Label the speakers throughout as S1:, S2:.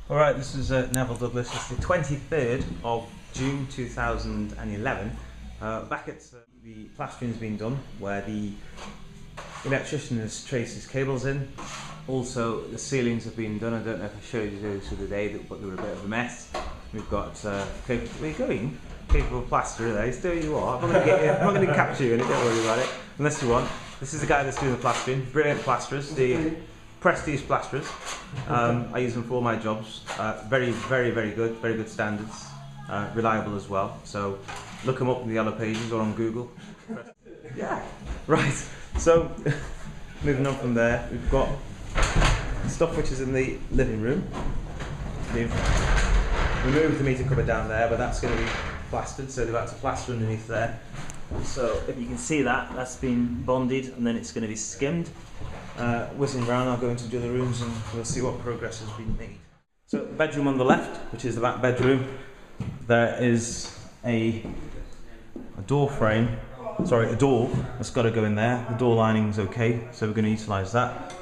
S1: Alright, this is Neville Douglas. It's the 23rd of June 2011. Back at the plastering's been done, where the electrician has traced his cables in. Also, the ceilings have been done. I don't know if I showed you those the other day, but they were a bit of a mess. We've got where are you going? Capable plasterer there. There you are. I'm not going to capture you in it, don't worry about it. Unless you want. This is the guy that's doing the plastering. Brilliant plasterers. The Prestige plasterers. I use them for all my jobs. Very good. Very good standards. Reliable as well. So look them up in the yellow pages or on Google. Yeah. Right. So moving on from there, we've got stuff which is in the living room. We've removed the meter cover down there, but that's going to be plastered. So they've had to plaster underneath there. So if you can see that, that's been bonded, and then it's going to be skimmed. Whizzing around, I'll go into the other rooms and we'll see what progress has been made. So the bedroom on the left, which is the back bedroom, there is a door frame, sorry, a door that's got to go in there. The door lining's okay, so we're going to utilise that.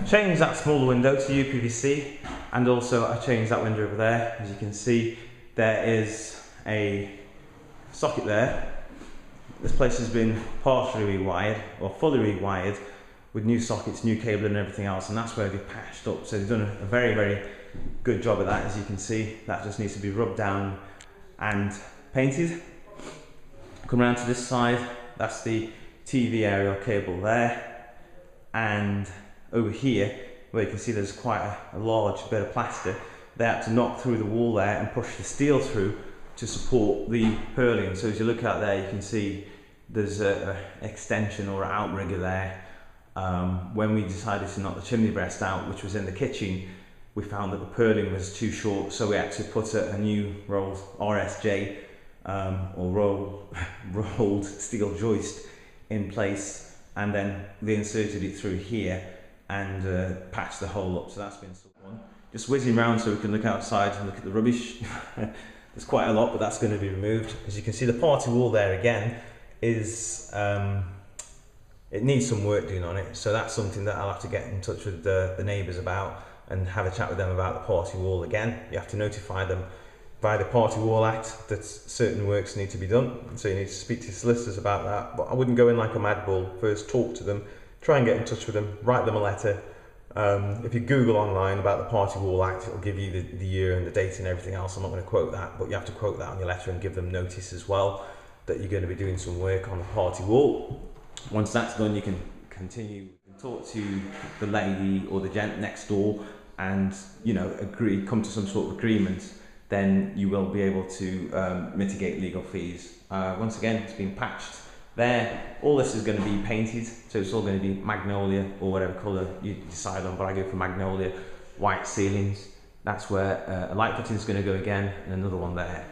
S1: Change that smaller window to UPVC, and also I changed that window over there. As you can see, there is a socket there. This place has been partially rewired, or fully rewired, with new sockets, new cable and everything else, and that's where they've patched up. So they've done a very good job of that. As you can see, that just needs to be rubbed down and painted. Come around to this side, that's the TV aerial cable there, and over here, where you can see there's quite a large bit of plaster, they had to knock through the wall there and push the steel through to support the purlin. So as you look out there, you can see there's an extension or an outrigger there. When we decided to knock the chimney breast out, which was in the kitchen, we found that the purlin was too short, so we had to put a new rolled RSJ or rolled steel joist in place, and then they inserted it through here and patched the hole up. So that's been done. Just whizzing around so we can look outside and look at the rubbish. There's quite a lot, but that's going to be removed. As you can see, the party wall there again is it needs some work doing on it, so that's something that I'll have to get in touch with the neighbours about and have a chat with them about the party wall again. You have to notify them by the Party Wall Act that certain works need to be done, so you need to speak to your solicitors about that. But I wouldn't go in like a mad bull. First talk to them, try and get in touch with them, write them a letter. If you Google online about the Party Wall Act, it'll give you the year and the date and everything else. I'm not going to quote that, but you have to quote that on your letter and give them notice as well that you're going to be doing some work on the party wall. Once that's done, you can continue and talk to the lady or the gent next door and, you know, come to some sort of agreement. Then you will be able to mitigate legal fees. Once again, it's been patched there. All this is going to be painted, so it's all going to be magnolia or whatever colour you decide on, but I go for magnolia, white ceilings. That's where a light fitting is going to go again, and another one there.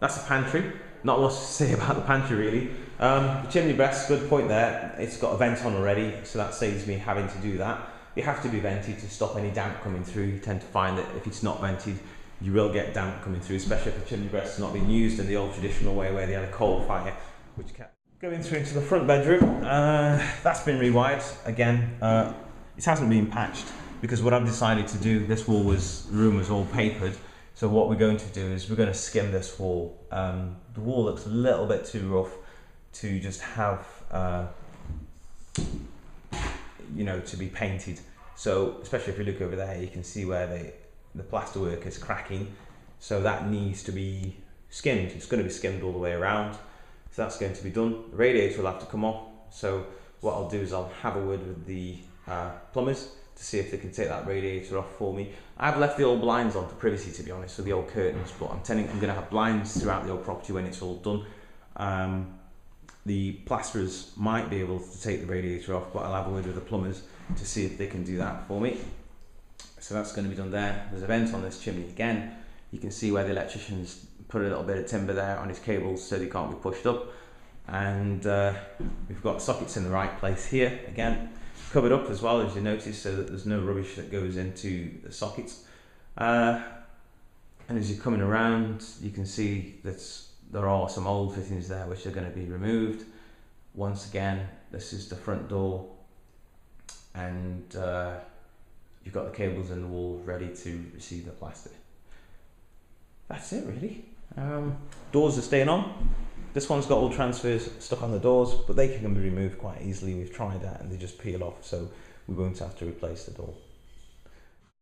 S1: That's the pantry. Not a lot to say about the pantry really. The chimney breast, good point there. It's got a vent on already, so that saves me having to do that. It have to be vented to stop any damp coming through. You tend to find that if it's not vented, you will get damp coming through, especially if the chimney breast is not being used in the old traditional way where they had a coal fire, which kept going through into the front bedroom. That's been rewired again. It hasn't been patched because what I've decided to do, the room was all papered. So what we're going to do is we're going to skim this wall. The wall looks a little bit too rough to just have, to be painted. So especially if you look over there, you can see where the plaster work is cracking. So that needs to be skimmed. It's going to be skimmed all the way around. So that's going to be done. The radiator will have to come off. So what I'll do is I'll have a word with the plumbers to see if they can take that radiator off for me. I've left the old blinds on for privacy, to be honest, with the old curtains, but I'm going to have blinds throughout the old property when it's all done. The plasterers might be able to take the radiator off, but I'll have a word with the plumbers to see if they can do that for me. So that's going to be done there. There's a vent on this chimney again. You can see where the electrician's put a little bit of timber there on his cables so they can't be pushed up. And we've got sockets in the right place here again. Covered up as well, as you notice, so that there's no rubbish that goes into the sockets. And as you're coming around, you can see that there are some old fittings there which are going to be removed. Once again, this is the front door, and you've got the cables in the wall ready to receive the plaster. That's it really. Doors are staying on. This one's got all transfers stuck on the doors, but they can be removed quite easily. We've tried that and they just peel off, so we won't have to replace the door.